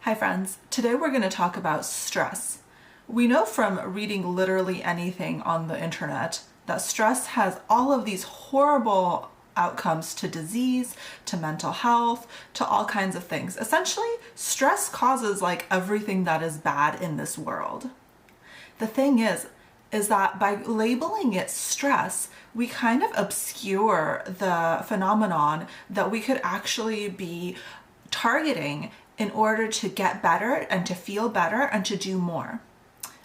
Hi friends, today we're going to talk about stress. We know from reading literally anything on the internet that stress has all of these horrible outcomes to disease, to mental health, to all kinds of things. Essentially, stress causes like everything that is bad in this world. The thing is that by labeling it stress, we kind of obscure the phenomenon that we could actually be targeting in order to get better and to feel better and to do more.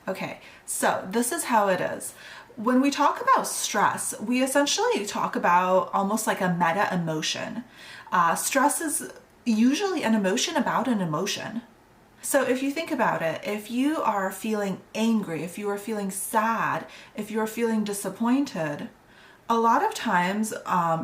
Okay, so this is how it is. When we talk about stress, we essentially talk about almost like a meta emotion. Stress is usually an emotion about an emotion. So if you think about it, if you are feeling angry, if you are feeling sad, if you are feeling disappointed, a lot of times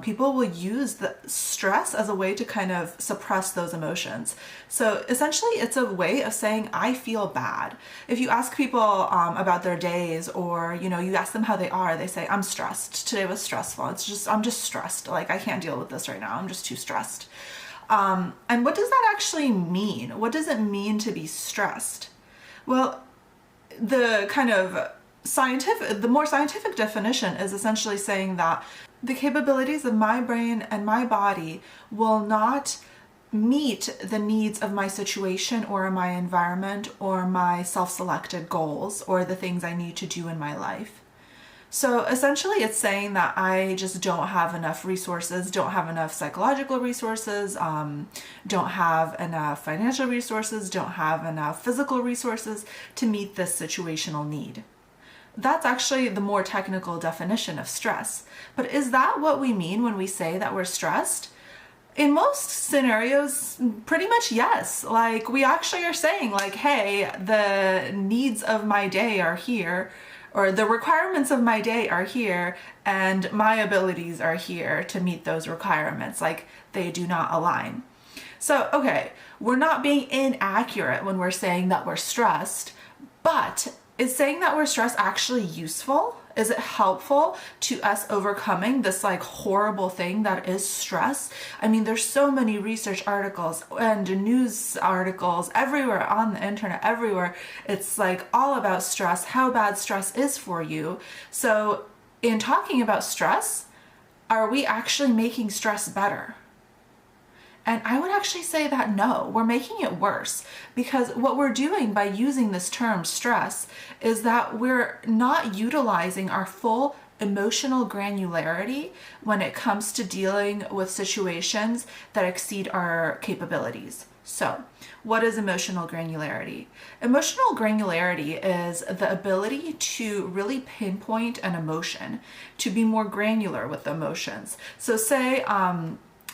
people will use the stress as a way to kind of suppress those emotions. So essentially it's a way of saying, I feel bad. If you ask people about their days, or you ask them how they are, they say, I'm stressed. Today was stressful. I'm just stressed. Like, I can't deal with this right now. I'm just too stressed. And what does that actually mean? What does it mean to be stressed? Well, the more scientific definition is essentially saying that the capabilities of my brain and my body will not meet the needs of my situation or my environment or my self-selected goals or the things I need to do in my life. So essentially it's saying that I just don't have enough resources, don't have enough psychological resources, don't have enough financial resources, don't have enough physical resources to meet this situational need. That's actually the more technical definition of stress. But is that what we mean when we say that we're stressed? In most scenarios, pretty much yes. Like, we actually are saying like, hey, the needs of my day are here, or the requirements of my day are here, and my abilities are here to meet those requirements. Like, they do not align. So, okay, we're not being inaccurate when we're saying that we're stressed, but is saying that we're stressed actually useful? Is it helpful to us overcoming this like horrible thing that is stress? I mean, there's so many research articles and news articles everywhere on the internet, everywhere. It's like all about stress, how bad stress is for you. So in talking about stress, are we actually making stress better? And I would actually say that no, we're making it worse, because what we're doing by using this term stress is that we're not utilizing our full emotional granularity when it comes to dealing with situations that exceed our capabilities. So, what is emotional granularity? Emotional granularity is the ability to really pinpoint an emotion, to be more granular with emotions. So say,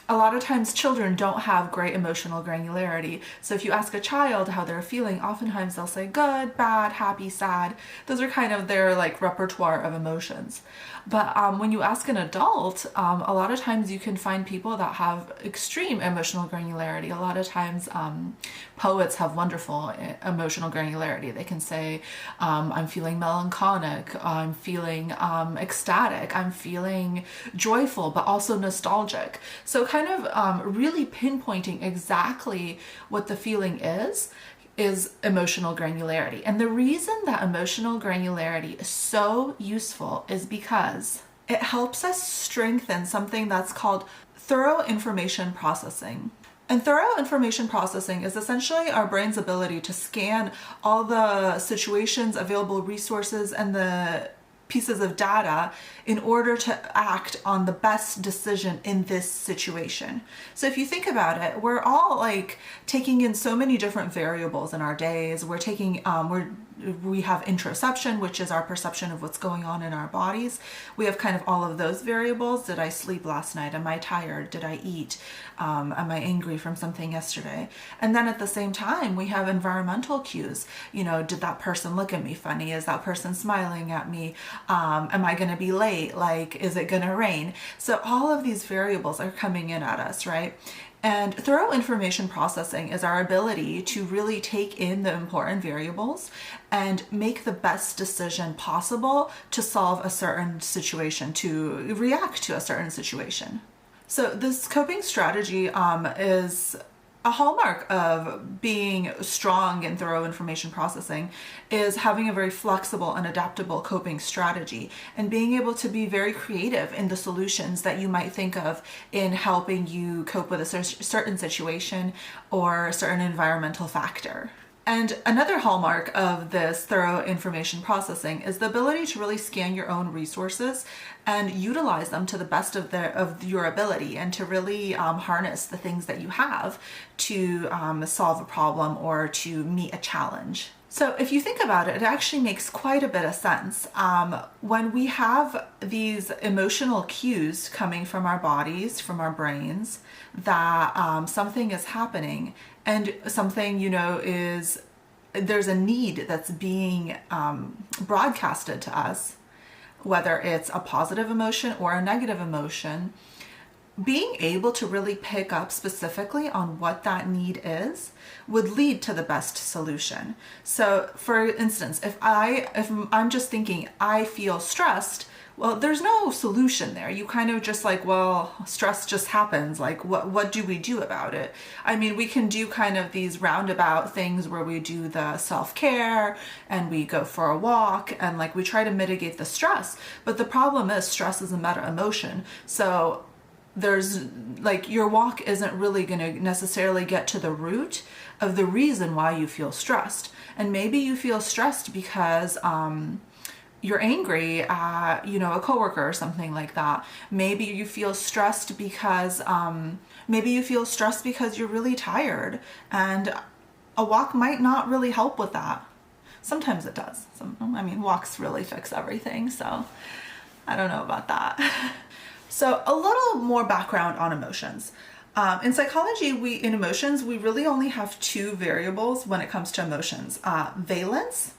a lot of times children don't have great emotional granularity. So if you ask a child how they're feeling, oftentimes they'll say good, bad, happy, sad. Those are kind of their like repertoire of emotions. But when you ask an adult, a lot of times you can find people that have extreme emotional granularity. A lot of times poets have wonderful emotional granularity. They can say, I'm feeling melancholic, I'm feeling ecstatic, I'm feeling joyful, but also nostalgic. So kind of really pinpointing exactly what the feeling is emotional granularity. And the reason that emotional granularity is so useful is because it helps us strengthen something that's called thorough information processing. And thorough information processing is essentially our brain's ability to scan all the situations, available resources, and the pieces of data in order to act on the best decision in this situation. So if you think about it, we're all like taking in so many different variables in our days. We're taking, we have interoception, which is our perception of what's going on in our bodies. We have kind of all of those variables. Did I sleep last night? Am I tired? Did I eat? Am I angry from something yesterday? And then at the same time, we have environmental cues. Did that person look at me funny? Is that person smiling at me? Am I going to be late? Like, is it going to rain? So all of these variables are coming in at us, right? And thorough information processing is our ability to really take in the important variables and make the best decision possible to solve a certain situation, to react to a certain situation. So this coping strategy is A hallmark of being strong in thorough information processing is having a very flexible and adaptable coping strategy and being able to be very creative in the solutions that you might think of in helping you cope with a certain situation or a certain environmental factor. And another hallmark of this thorough information processing is the ability to really scan your own resources and utilize them to the best of your ability, and to really harness the things that you have to solve a problem or to meet a challenge. So if you think about it, it actually makes quite a bit of sense. When we have these emotional cues coming from our bodies, from our brains, that something is happening and something, there's a need that's being broadcasted to us, whether it's a positive emotion or a negative emotion, being able to really pick up specifically on what that need is would lead to the best solution. So for instance, if I'm just thinking I feel stressed, well, there's no solution there. You kind of just like, well, stress just happens. Like, what do we do about it? I mean, we can do kind of these roundabout things where we do the self-care and we go for a walk and like we try to mitigate the stress. But the problem is stress is a meta emotion. So there's like, your walk isn't really going to necessarily get to the root of the reason why you feel stressed. And maybe you feel stressed because you're angry at, a coworker or something like that. Maybe you feel stressed because you're really tired, and a walk might not really help with that. Sometimes it does. Walks really fix everything, so I don't know about that. So a little more background on emotions. In psychology, in emotions, we really only have two variables when it comes to emotions, valence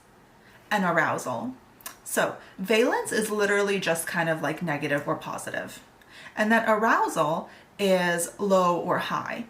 and arousal. So valence is literally just kind of like negative or positive. And then arousal is low or high.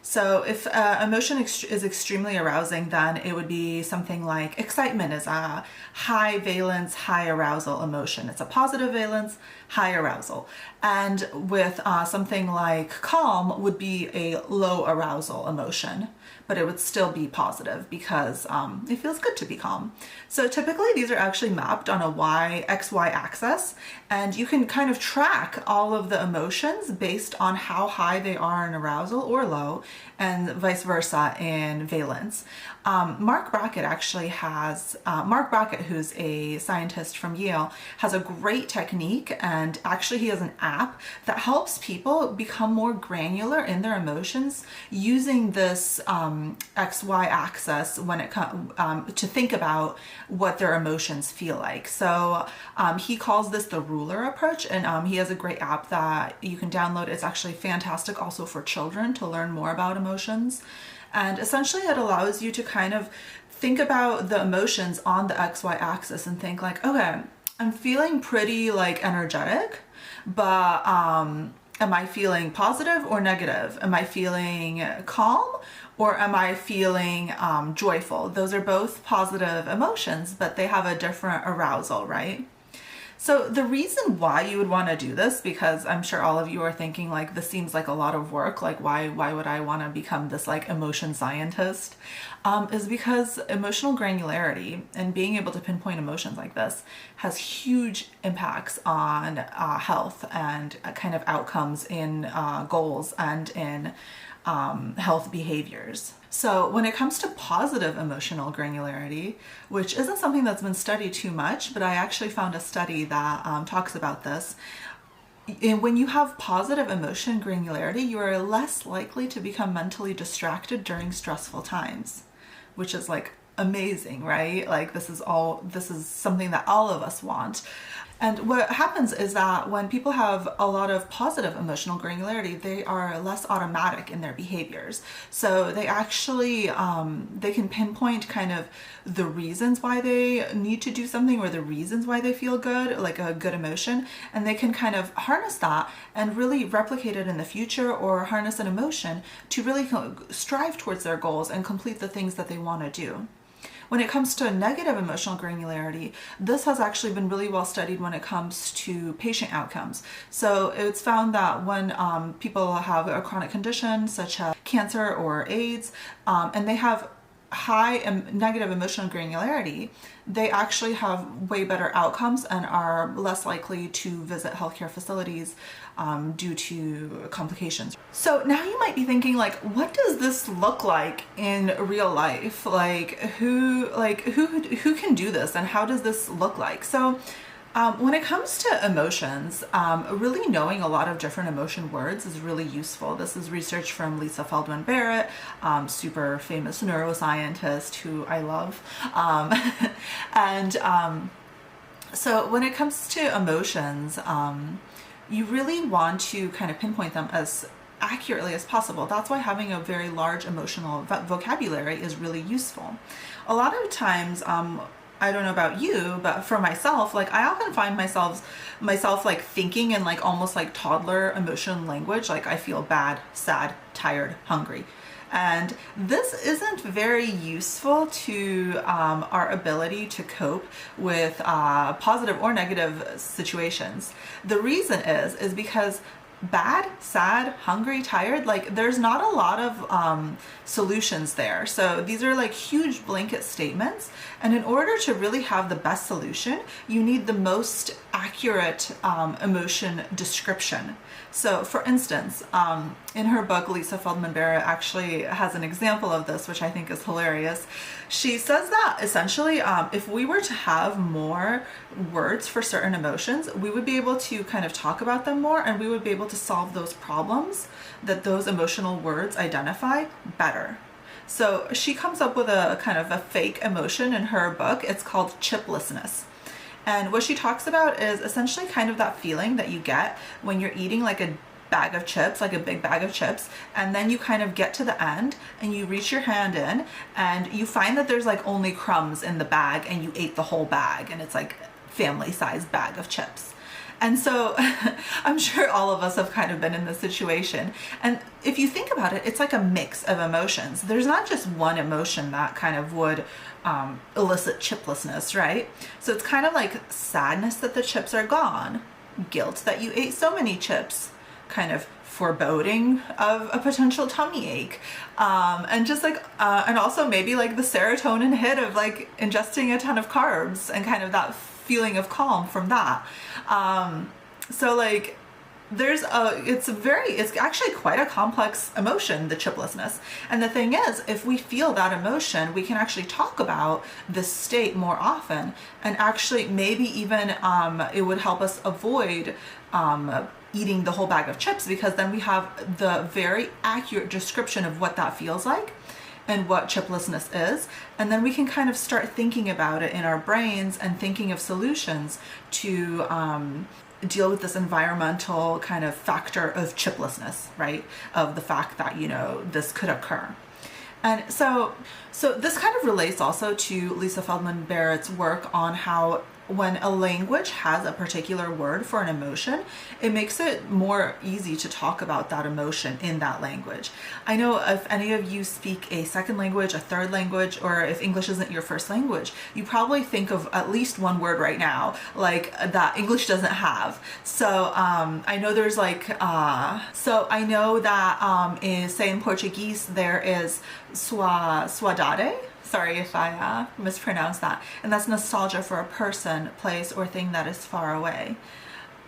So if emotion is extremely arousing, then it would be something like excitement is a high valence, high arousal emotion. It's a positive valence, high arousal. And with something like calm would be a low arousal emotion, but it would still be positive because it feels good to be calm. So typically these are actually mapped on a XY axis, and you can kind of track all of the emotions based on how high they are in arousal or low, and vice versa in valence. Mark Brackett actually has, Mark Brackett, who's a scientist from Yale, has a great technique, and actually he has an app that helps people become more granular in their emotions using this XY axis when it comes to think about what their emotions feel like. So he calls this the ruler approach, and he has a great app that you can download. It's actually fantastic also for children to learn more about emotions. And essentially it allows you to kind of think about the emotions on the XY axis and think like, okay, I'm feeling pretty like energetic, but am I feeling positive or negative? Am I feeling calm or am I feeling joyful? Those are both positive emotions, but they have a different arousal, right? So the reason why you would want to do this, because I'm sure all of you are thinking like, this seems like a lot of work, like why would I want to become this like emotion scientist, is because emotional granularity and being able to pinpoint emotions like this has huge impacts on health and kind of outcomes in goals and in health behaviors. So when it comes to positive emotional granularity, which isn't something that's been studied too much, but I actually found a study that talks about this. When you have positive emotion granularity, you are less likely to become mentally distracted during stressful times, which is like amazing, right? Like this is something that all of us want. And what happens is that when people have a lot of positive emotional granularity, they are less automatic in their behaviors. So they actually, they can pinpoint kind of the reasons why they need to do something or the reasons why they feel good, like a good emotion. And they can kind of harness that and really replicate it in the future, or harness an emotion to really strive towards their goals and complete the things that they want to do. When it comes to negative emotional granularity, this has actually been really well studied when it comes to patient outcomes. So it's found that when people have a chronic condition such as cancer or AIDS, and they have high negative emotional granularity, they actually have way better outcomes and are less likely to visit healthcare facilities due to complications. So now you might be thinking, like, what does this look like in real life? Who can do this, and how does this look like? So when it comes to emotions, really knowing a lot of different emotion words is really useful. This is research from Lisa Feldman Barrett, super famous neuroscientist who I love. So when it comes to emotions, you really want to kind of pinpoint them as accurately as possible. That's why having a very large emotional vocabulary is really useful. A lot of times, I don't know about you, but for myself, like, I often find myself like thinking in like almost like toddler emotion language. Like, I feel bad, sad, tired, hungry. And this isn't very useful to our ability to cope with positive or negative situations. The reason is because bad, sad, hungry, tired, like, there's not a lot of solutions there. So these are like huge blanket statements, and in order to really have the best solution, you need the most accurate emotion description. So for instance, in her book, Lisa Feldman Barrett actually has an example of this, which I think is hilarious. She says that essentially, if we were to have more words for certain emotions, we would be able to kind of talk about them more, and we would be able to solve those problems that those emotional words identify better. So she comes up with a kind of a fake emotion in her book. It's called chiplessness. And what she talks about is essentially kind of that feeling that you get when you're eating like a bag of chips, like a big bag of chips, and then you kind of get to the end and you reach your hand in and you find that there's like only crumbs in the bag, and you ate the whole bag, and it's like family-sized bag of chips. And so I'm sure all of us have kind of been in this situation. And if you think about it, it's like a mix of emotions. There's not just one emotion that kind of would elicit chiplessness, right? So it's kind of like sadness that the chips are gone, guilt that you ate so many chips, kind of foreboding of a potential tummy ache, and just like and also maybe like the serotonin hit of like ingesting a ton of carbs, and kind of that feeling of calm from that. So like it's actually quite a complex emotion, the chiplessness. And the thing is, if we feel that emotion, we can actually talk about this state more often, and actually maybe even it would help us avoid eating the whole bag of chips, because then we have the very accurate description of what that feels like and what chiplessness is, and then we can kind of start thinking about it in our brains and thinking of solutions to deal with this environmental kind of factor of chiplessness, right? Of the fact that, you know, this could occur. And so this kind of relates also to Lisa Feldman Barrett's work on how when a language has a particular word for an emotion, it makes it more easy to talk about that emotion in that language. I know if any of you speak a second language, a third language, or if English isn't your first language, you probably think of at least one word right now, like that English doesn't have. So I know there's like, I know that say in Portuguese, there is saudade. Sorry if I mispronounced that. And that's nostalgia for a person, place, or thing that is far away.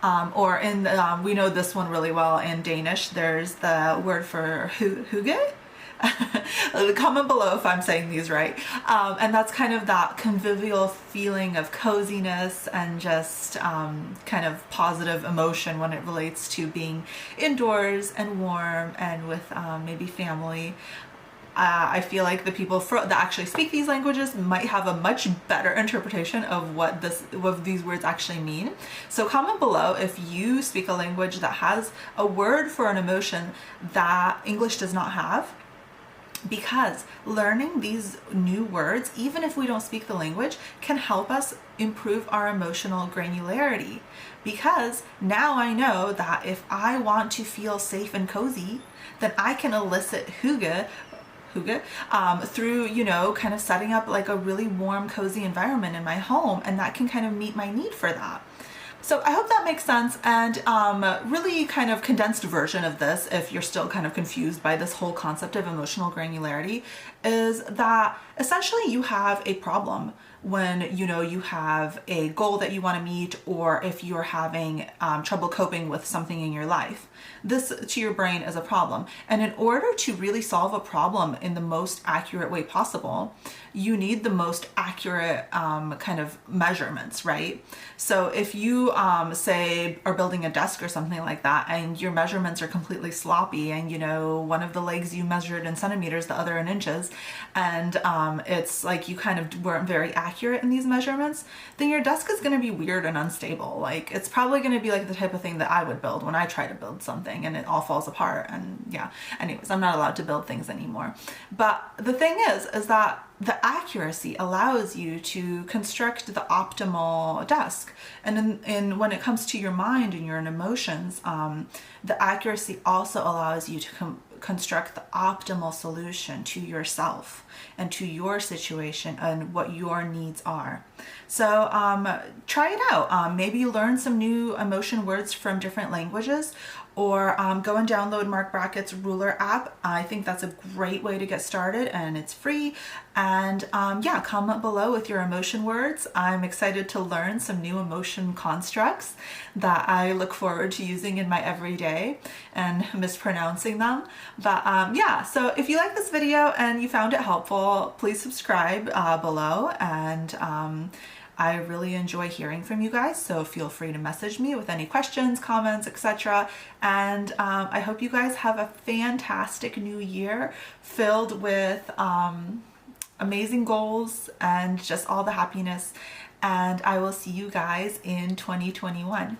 Or in we know this one really well in Danish. There's the word for hygge. Comment below if I'm saying these right. And that's kind of that convivial feeling of coziness and just kind of positive emotion when it relates to being indoors and warm and with maybe family. I feel like the people that actually speak these languages might have a much better interpretation of what these words actually mean. So comment below if you speak a language that has a word for an emotion that English does not have, because learning these new words, even if we don't speak the language, can help us improve our emotional granularity. Because now I know that if I want to feel safe and cozy, then I can elicit hygge through, you know, kind of setting up like a really warm, cozy environment in my home, and that can kind of meet my need for that. So I hope that makes sense, and really kind of condensed version of this, if you're still kind of confused by this whole concept of emotional granularity, is that essentially you have a problem when, you know, you have a goal that you want to meet, or if you're having trouble coping with something in your life. This to your brain is a problem. And in order to really solve a problem in the most accurate way possible, you need the most accurate kind of measurements, right? So if you say are building a desk or something like that, and your measurements are completely sloppy, and you know, one of the legs you measured in centimeters, the other in inches, and it's like you kind of weren't very accurate in these measurements, then your desk is going to be weird and unstable. Like, it's probably going to be like the type of thing that I would build when I try to build something and it all falls apart. And yeah, anyways, I'm not allowed to build things anymore. But the thing is that the accuracy allows you to construct the optimal desk. And when it comes to your mind and your emotions, the accuracy also allows you to construct the optimal solution to yourself and to your situation and what your needs are. So try it out. Maybe you learn some new emotion words from different languages, or go and download Mark Brackett's Ruler app. I think that's a great way to get started, and it's free. And yeah, comment below with your emotion words. I'm excited to learn some new emotion constructs that I look forward to using in my everyday and mispronouncing them. But yeah, so if you like this video and you found it helpful, please subscribe below. And I really enjoy hearing from you guys, so feel free to message me with any questions, comments, etc. And I hope you guys have a fantastic new year filled with amazing goals and just all the happiness. And I will see you guys in 2021.